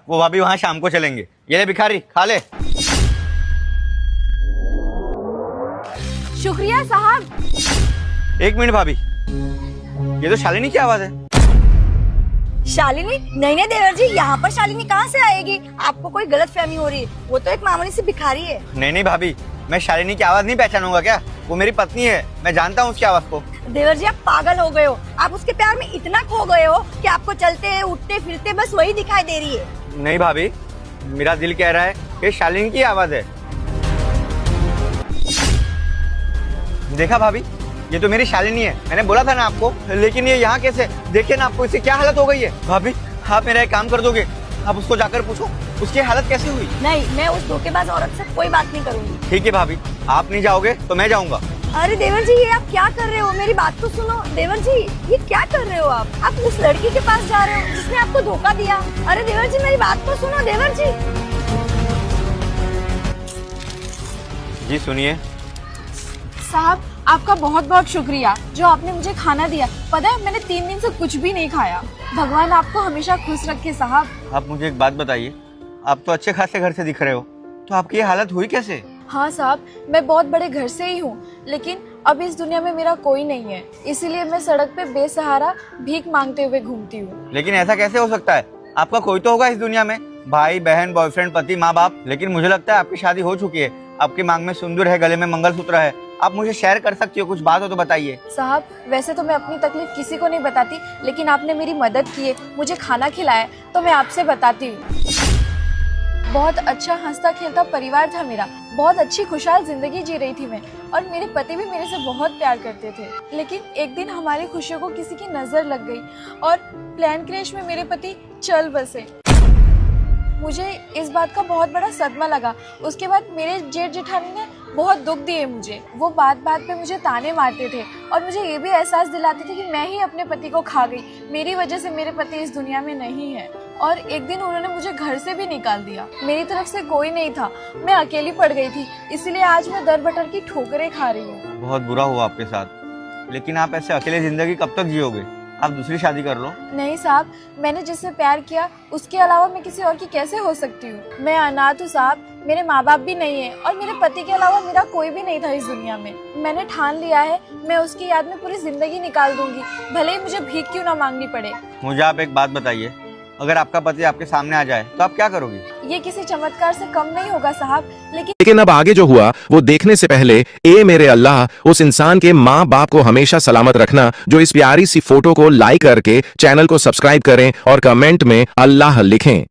वो भाभी वहाँ शाम को चलेंगे। ये ले भिखारी, खा ले। शुक्रिया साहब। 1 मिनट भाभी, ये तो शालिनी की आवाज है। शालिनी? नहीं नहीं देवर जी, यहाँ पर शालिनी कहाँ से आएगी? आपको कोई गलत फहमी हो रही है, वो तो एक मामूली सी भिखारी है। नहीं भाभी, मैं शालिनी की आवाज नहीं पहचानूंगा क्या? वो मेरी पत्नी है, मैं जानता हूँ उसकी आवाज को। देवर जी आप पागल हो गए हो, आप उसके प्यार में इतना खो गए हो कि आपको चलते उठते फिरते बस वही दिखाई दे रही है। नहीं भाभी, मेरा दिल कह रहा है कि शालिनी की आवाज है। देखा भाभी, ये तो मेरी शालिनी है, मैंने बोला था ना आपको। लेकिन ये यहाँ कैसे? देखिए ना आपको इसकी क्या हालत हो गई है। भाभी आप मेरा एक काम कर दोगे, आप उसको जाकर पूछो उसकी हालत कैसे हुई। नहीं, मैं उस धोखेबाज औरत से कोई बात नहीं करूंगी। ठीक है भाभी, आप नहीं जाओगे तो मैं जाऊंगा। अरे देवर जी, ये आप क्या कर रहे हो? मेरी बात तो सुनो। देवर जी ये क्या कर रहे हो आप उस लड़की के पास जा रहे हो जिसने आपको धोखा दिया। अरे देवर जी मेरी बात तो सुनो। देवर जी जी सुनिए। साहब आपका बहुत बहुत शुक्रिया जो आपने मुझे खाना दिया। पता है मैंने 3 दिन से कुछ भी नहीं खाया। भगवान आपको हमेशा खुश रखे साहब। आप मुझे एक बात बताइए, आप तो अच्छे खासे घर से दिख रहे हो, तो आपकी ये हालत हुई कैसे? हाँ साहब, मैं बहुत बड़े घर से ही हूँ, लेकिन अब इस दुनिया में मेरा कोई नहीं है, इसीलिए मैं सड़क पे बेसहारा भीख मांगते हुए घूमती हूँ। लेकिन ऐसा कैसे हो सकता है? आपका कोई तो होगा इस दुनिया में, भाई बहन बॉयफ्रेंड पति माँ बाप। लेकिन मुझे लगता है आपकी शादी हो चुकी है, आपकी मांग में सिंदूर है, गले में मंगलसूत्र है। आप मुझे शेयर कर सकती हो, कुछ बात हो तो बताइए। साहब वैसे तो मैं अपनी तकलीफ किसी को नहीं बताती, लेकिन आपने मेरी मदद की है, मुझे खाना खिलाया, तो मैं आपसे बताती हूँ। बहुत अच्छा हंसता खेलता परिवार था मेरा, बहुत अच्छी खुशहाल जिंदगी जी रही थी मैं, और मेरे पति भी मेरे से बहुत प्यार करते थे। लेकिन एक दिन हमारी खुशियों को किसी की नजर लग गई और प्लेन क्रैश में मेरे पति चल बसे। मुझे इस बात का बहुत बड़ा सदमा लगा। उसके बाद मेरे जेठ जेठानी ने बहुत दुख दिए मुझे। वो बात बात पे मुझे ताने मारते थे और मुझे ये भी एहसास दिलाते थे कि मैं ही अपने पति को खा गई, मेरी वजह से मेरे पति इस दुनिया में नहीं है। और एक दिन उन्होंने मुझे घर से भी निकाल दिया, मेरी तरफ से कोई नहीं था, मैं अकेली पड़ गई थी, इसलिए आज मैं दर बटर की ठोकरें खा रही हूँ। बहुत बुरा हुआ आपके साथ, लेकिन आप ऐसे अकेले जिंदगी कब तक जियोगे? आप दूसरी शादी कर लो। नहीं साहब, मैंने जिससे प्यार किया उसके अलावा मैं किसी और की कैसे हो सकती हूँ? मैं अनाथ हूँ साहब, मेरे माँ बाप भी नहीं है और मेरे पति के अलावा मेरा कोई भी नहीं था इस दुनिया में। मैंने ठान लिया है, मैं उसकी याद में पूरी जिंदगी निकाल दूंगी, भले ही मुझे भीख क्यों ना मांगनी पड़े। मुझे आप एक बात बताइए, अगर आपका पति आपके सामने आ जाए तो आप क्या करोगी? ये किसी चमत्कार से कम नहीं होगा साहब, लेकिन अब आगे जो हुआ वो देखने से पहले ए मेरे अल्लाह उस इंसान के माँ बाप को हमेशा सलामत रखना जो इस प्यारी सी फोटो को लाइक करके चैनल को सब्सक्राइब करें और कमेंट में अल्लाह लिखें।